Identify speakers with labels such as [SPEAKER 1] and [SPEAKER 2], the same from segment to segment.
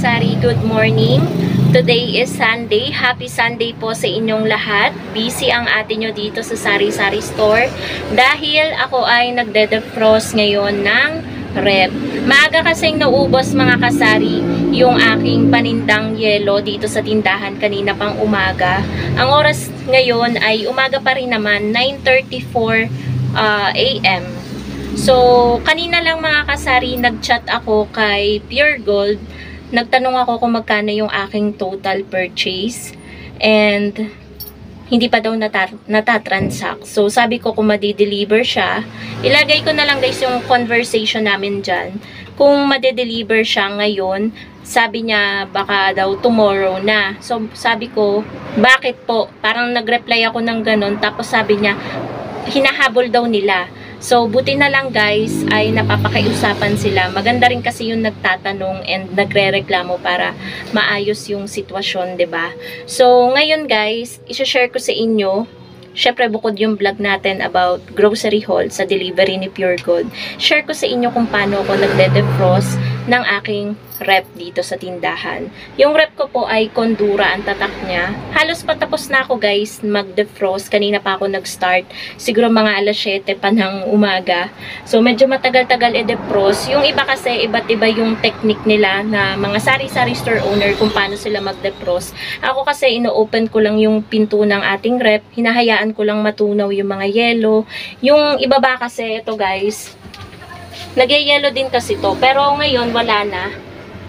[SPEAKER 1] kasari, good morning. Today is Sunday. Happy Sunday po sa inyong lahat. Busy ang ate nyo dito sa Sari-Sari Store dahil ako ay nagde-defrost ngayon ng rep. Maaga kasing naubos mga kasari yung aking panindang yelo dito sa tindahan kanina pang umaga. Ang oras ngayon ay umaga pa rin naman, 9:34 AM. So, kanina lang mga kasari, nag-chat ako kay Pure Gold. Nagtanong ako kung magkano yung aking total purchase. And, hindi pa daw natatransact. So, sabi ko kung madi-deliver siya, ilagay ko na lang guys yung conversation namin dyan. Kung madi-deliver siya ngayon, sabi niya baka daw tomorrow na. So, sabi ko, bakit po? Parang nag-reply ako ng ganun. Tapos sabi niya, hinahabol daw nila. So, buti na lang guys ay napapakiusapan sila. Maganda rin kasi yung nagtatanong and nagre-reklamo para maayos yung sitwasyon, 'di ba? So, ngayon guys, i-share ko sa inyo. Syempre, bukod yung vlog natin about grocery haul sa delivery ni Pure Gold, share ko sa inyo kung paano ako nagde-defrost ng aking rep dito sa tindahan. Yung rep ko po ay Condura ang tatak niya. Halos patapos na ako guys mag-defrost. Kanina pa ako nag-start. Siguro mga alas 7 pa ng umaga. So, medyo matagal-tagal i-defrost. Yung iba kasi, iba't iba yung technique nila na mga sari-sari store owner kung paano sila mag-defrost. Ako kasi, ino-open ko lang yung pinto ng ating rep. Hinahayaan ko lang matunaw yung mga yelo. Yung ibaba kasi, ito guys, nagyayelo din kasi to. Pero ngayon, wala na.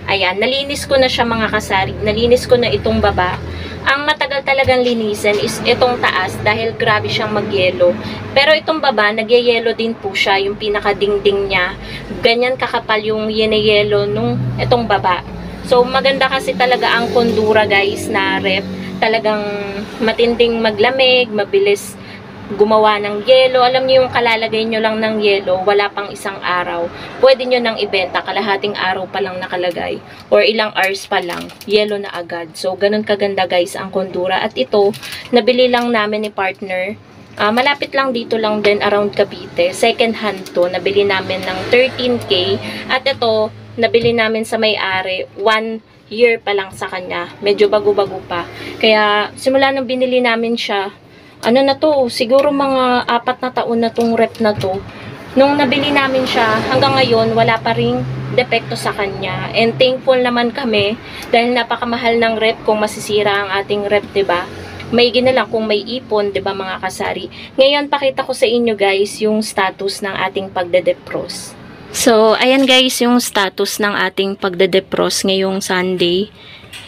[SPEAKER 1] Ayan, nalinis ko na siya mga kasari. Nalinis ko na itong baba. Ang matagal talagang linisin is itong taas dahil grabe siyang magyelo. Pero itong baba, nagyayelo din po siya. Yung pinakadingding niya. Ganyan kakapal yung yelo nung itong baba. So, maganda kasi talaga ang Condura guys na rep. Talagang matinding maglamig, mabilis gumawa ng yelo. Alam niyo yung kalalagay nyo lang ng yelo, wala pang isang araw. Pwede nyo nang ibenta, kalahating araw pa lang nakalagay. Or ilang hours pa lang, yelo na agad. So, ganun kaganda guys ang Condura. At ito, nabili lang namin ni partner. Malapit lang dito lang din around Cavite. Second hand to, nabili namin ng 13K. At ito, nabili namin sa may-ari, 1 year pa lang sa kanya. Medyo bago-bago pa. Kaya, simula nung binili namin siya, ano na to, siguro mga 4 na taon na tong rep na to. Nung nabili namin siya, hanggang ngayon, wala pa ring depekto sa kanya. And thankful naman kami, dahil napakamahal ng rep kung masisira ang ating rep, diba? Maigi na lang kung may ipon, diba mga kasari? Ngayon, pakita ko sa inyo guys, yung status ng ating pagde-defrost. So, ayan guys, yung status ng ating pagde-defrost ngayong Sunday.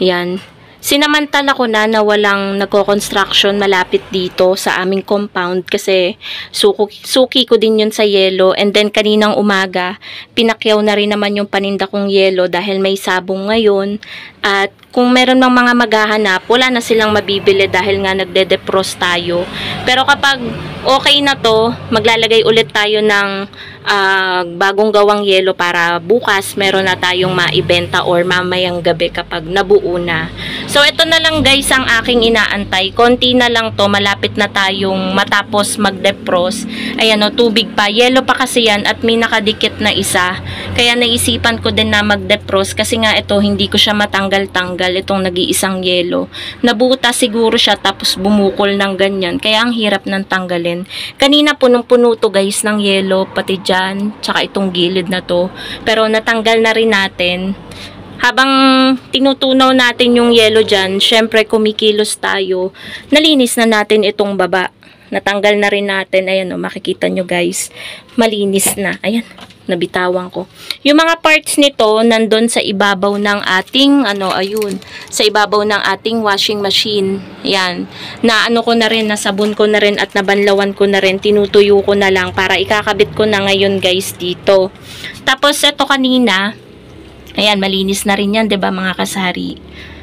[SPEAKER 1] Yan. Sinamantala ko na walang nagko-construction malapit dito sa aming compound kasi suki ko din yun sa yelo. And then kaninang umaga, pinakyaw na rin naman yung paninda kong yelo dahil may sabong ngayon. At kung meron ng mga maghahanap, wala na silang mabibili dahil nga nagde-defrost tayo. Pero kapag okay na to, maglalagay ulit tayo ng bagong gawang yelo para bukas meron na tayong maibenta or mamayang gabi kapag nabuo na. So, ito na lang guys ang aking inaantay. Konti na lang to, malapit na tayong matapos mag-defrost. Ayan o, tubig pa. Yelo pa kasi yan at may nakadikit na isa. Kaya naisipan ko din na mag-defrost kasi nga ito, hindi ko siya matanggal-tanggal. Itong nag-iisang yelo. Nabuta siguro siya tapos bumukol ng ganyan. Kaya ang hirap ng tanggalin. Kanina punong-puno to guys ng yelo, pati dyan, tsaka itong gilid na to. Pero natanggal na rin natin. Habang tinutunaw natin yung yelo dyan, syempre kumikilos tayo, nalinis na natin itong baba. Natanggal na rin natin. Ayan o, makikita nyo guys. Malinis na. Ayan, nabitawan ko. Yung mga parts nito, nandun sa ibabaw ng ating, ayun, sa ibabaw ng ating washing machine. Ayan. Na ko na rin, nasabon ko na rin at nabanlawan ko na rin. Tinutuyo ko na lang para ikakabit ko na ngayon guys dito. Tapos ito kanina, ayan, malinis na rin yan, 'di ba mga kasari?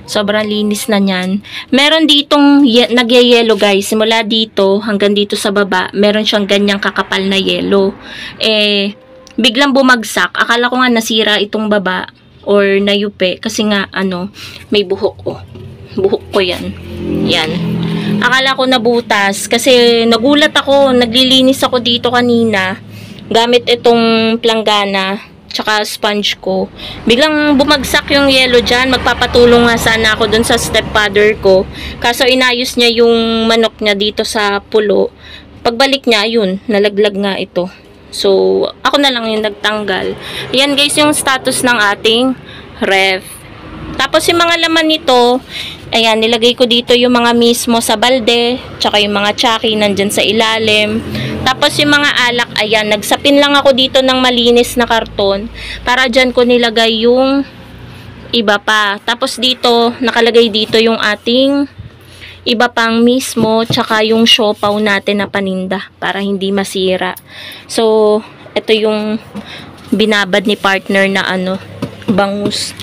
[SPEAKER 1] Sobrang linis na niyan. Meron ditong nagyayelo guys. Simula dito hanggang dito sa baba, meron siyang ganyang kakapal na yelo. Biglang bumagsak. Akala ko nga nasira itong baba or nayupe kasi nga may buhok ko. Buhok ko 'yan. Yan. Akala ko nabutas kasi nagulat ako, naglilinis ako dito kanina gamit itong planggana. tsaka sponge ko. Biglang bumagsak yung yelo dyan. Magpapatulong nga sana ako dun sa stepfather ko. Kaso inayos niya yung manok niya dito sa pulo. Pagbalik niya, yun, nalaglag nga ito. So, ako na lang yung nagtanggal. Ayan guys, yung status ng ating ref. Tapos yung mga laman nito, ayan, nilagay ko dito yung mga mismo sa balde, tsaka yung mga tsaki nandyan sa ilalim. Tapos yung mga alak, ayan, nagsapin lang ako dito ng malinis na karton para dyan ko nilagay yung iba pa. Tapos dito, nakalagay dito yung ating iba pang mismo, tsaka yung siopaw natin na paninda para hindi masira. So, ito yung binabad ni partner na bangus.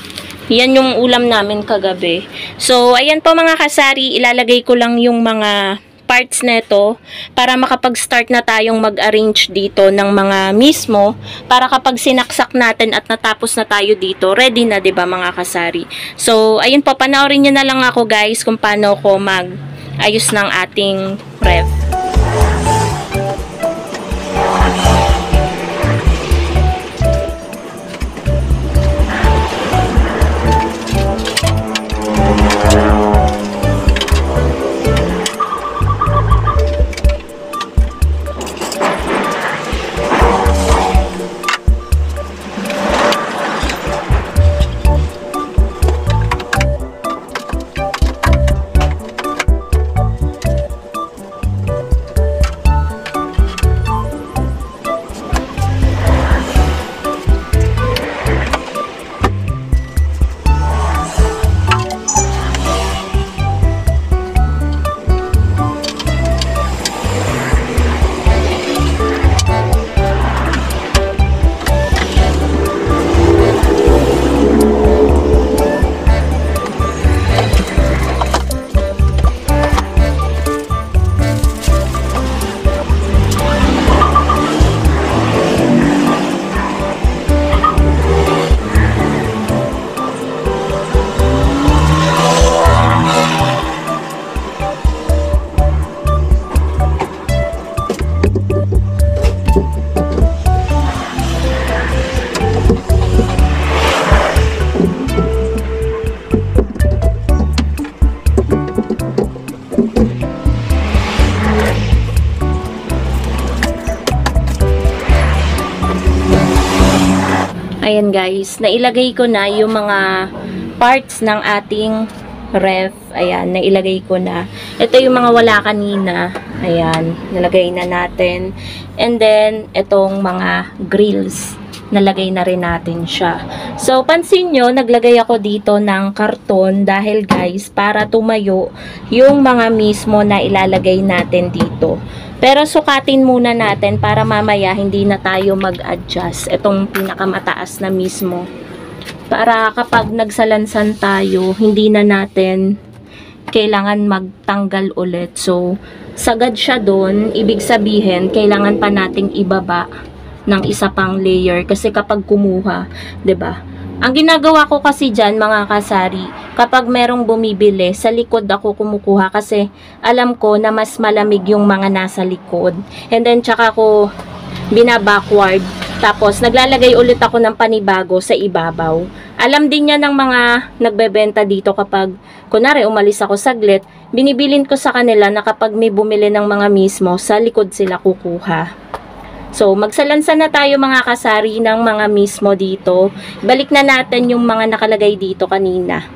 [SPEAKER 1] Yan yung ulam namin kagabi. So, ayan po mga kasari, ilalagay ko lang yung mga parts neto para makapag-start na tayong mag-arrange dito ng mga mismo para kapag sinaksak natin at natapos na tayo dito, ready na 'di ba mga kasari. So, ayun po, panoorin niyo na lang ako guys kung paano ko mag-ayos ng ating ref. Ayan guys, nailagay ko na yung mga parts ng ating ref. Ayan, nailagay ko na. Ito yung mga wala kanina. Ayan, nalagay na natin. And then, itong mga grills, nalagay na rin natin siya. So, pansin nyo, naglagay ako dito ng karton dahil guys, para tumayo yung mga mismo na ilalagay natin dito. Pero sukatin muna natin para mamaya hindi na tayo mag-adjust. Itong pinakamataas na mismo. Para kapag nagsalansan tayo, hindi na natin kailangan magtanggal ulit. So, sagad siya doon. Ibig sabihin, kailangan pa nating ibaba ng isa pang layer. Kasi kapag kumuha, 'di ba? Ang ginagawa ko kasi dyan, mga kasari, kapag merong bumibili, sa likod ako kumukuha kasi alam ko na mas malamig yung mga nasa likod. And then, tsaka ko binabackward. Tapos, naglalagay ulit ako ng panibago sa ibabaw. Alam din niya ng mga nagbebenta dito kapag, kunwari, umalis ako saglit, binibilin ko sa kanila na kapag may bumili ng mga mismo, sa likod sila kukuha. So, magsalansan na tayo mga kasari ng mga mismo dito. Balik na natin yung mga nakalagay dito kanina.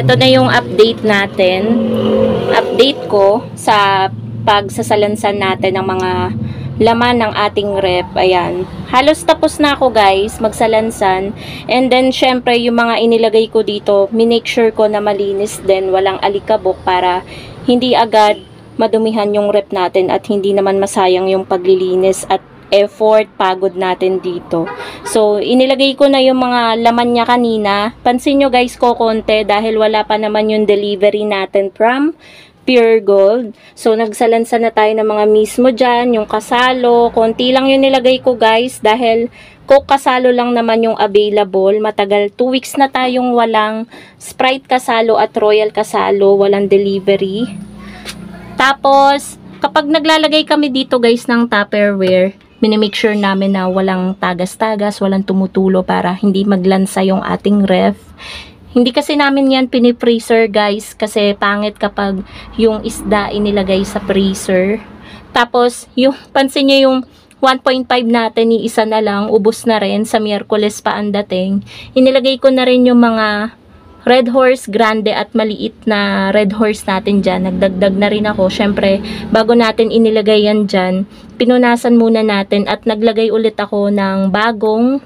[SPEAKER 1] ito na yung update natin. Update ko sa pagsasalansan natin ng mga laman ng ating rep. Ayan. Halos tapos na ako guys magsalansan. And then syempre yung mga inilagay ko dito, minake sure ko na malinis din, walang alikabok para hindi agad madumihan yung rep natin at hindi naman masayang yung paglilinis at effort, pagod natin dito. So, inilagay ko na yung mga laman niya kanina. Pansin nyo guys ko konti dahil wala pa naman yung delivery natin from Pure Gold. So, nagsalansan na tayo ng mga mismo dyan, yung kasalo. Konti lang yung nilagay ko guys dahil Coke kasalo lang naman yung available. Matagal, 2 weeks na tayong walang Sprite kasalo at Royal kasalo, walang delivery. Tapos, kapag naglalagay kami dito guys ng Tupperware, minimake sure namin na walang tagas-tagas, walang tumutulo para hindi maglansa yung ating ref. Hindi kasi namin yan pinipreaser guys kasi pangit kapag yung isda inilagay sa freezer. Tapos, yung pansin nyo yung 1.5 natin, ni isa na lang, ubos na rin, sa Miyerkules pa ang dating. Inilagay ko na rin yung mga Red Horse Grande at maliit na Red Horse natin dyan. Nagdagdag na rin ako. Syempre, bago natin inilagay yan dyan, pinunasan muna natin at naglagay ulit ako ng bagong,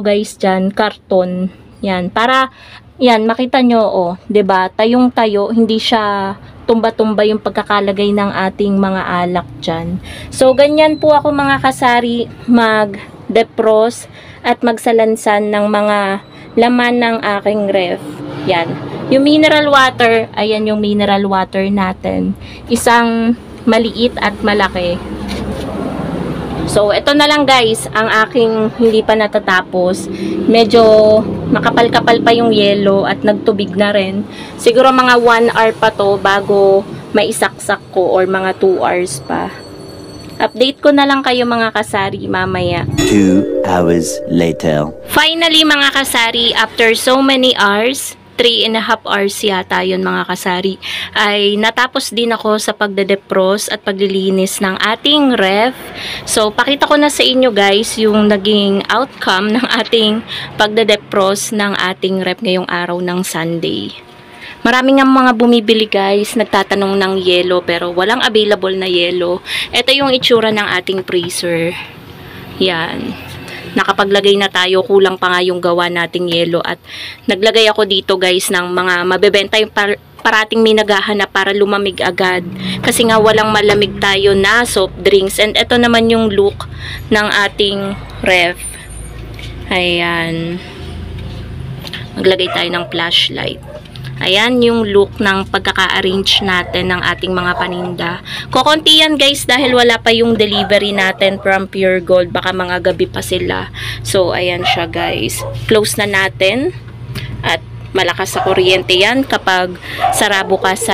[SPEAKER 1] guys dyan, karton. Yan, para, yan, makita nyo, oh, 'di ba? Tayong-tayo, hindi siya tumba-tumba yung pagkakalagay ng ating mga alak dyan. So, ganyan po ako mga kasari mag-defrost at magsalansan ng mga laman ng aking ref. Yan. Yung mineral water, ayan yung mineral water natin. Isang maliit at malaki. So, ito na lang guys, ang aking hindi pa natatapos. Medyo makapal-kapal pa yung yellow at nagtubig na rin. Siguro mga 1 hour pa to bago maisaksak ko or mga 2 hours pa. Update ko na lang kayo mga kasari mamaya.
[SPEAKER 2] 2 hours later.
[SPEAKER 1] Finally mga kasari, after so many hours, 3.5 hours yata yun mga kasari, ay natapos din ako sa pagdedefrost at paglilinis ng ating ref. So, pakita ko na sa inyo guys yung naging outcome ng ating pagdedefrost ng ating ref ngayong araw ng Sunday. Maraming nga mga bumibili guys, nagtatanong ng yellow pero walang available na yellow. Ito yung itsura ng ating freezer. Yan. Nakapaglagay na tayo, kulang pa nga yung gawa nating yellow at naglagay ako dito guys ng mga mabebenta yung parating may naghahanap para lumamig agad. Kasi nga walang malamig tayo na soft drinks. And ito naman yung look ng ating ref. Ayan. Maglagay tayo ng flashlight. Ayan yung look ng pagkaka-arrange natin ng ating mga paninda. Kukunti yan guys dahil wala pa yung delivery natin from Pure Gold. Baka mga gabi pa sila. So, ayan siya guys. Close na natin. At malakas sa kuryente yan kapag sarabukas.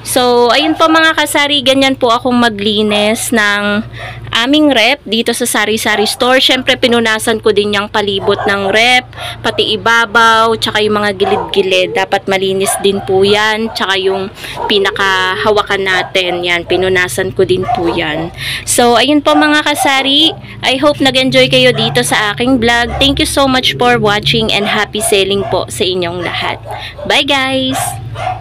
[SPEAKER 1] So, ayun po mga kasari. Ganyan po akong maglinis ng aming rep dito sa Sari-Sari Store. Syempre, pinunasan ko din yung palibot ng rep, pati ibabaw, tsaka yung mga gilid-gilid. Dapat malinis din po yan. Tsaka yung pinakahawakan natin, yan, pinunasan ko din po yan. So, ayun po mga kasari. I hope nag-enjoy kayo dito sa aking vlog. Thank you so much for watching and happy selling po sa inyong lahat. Bye guys!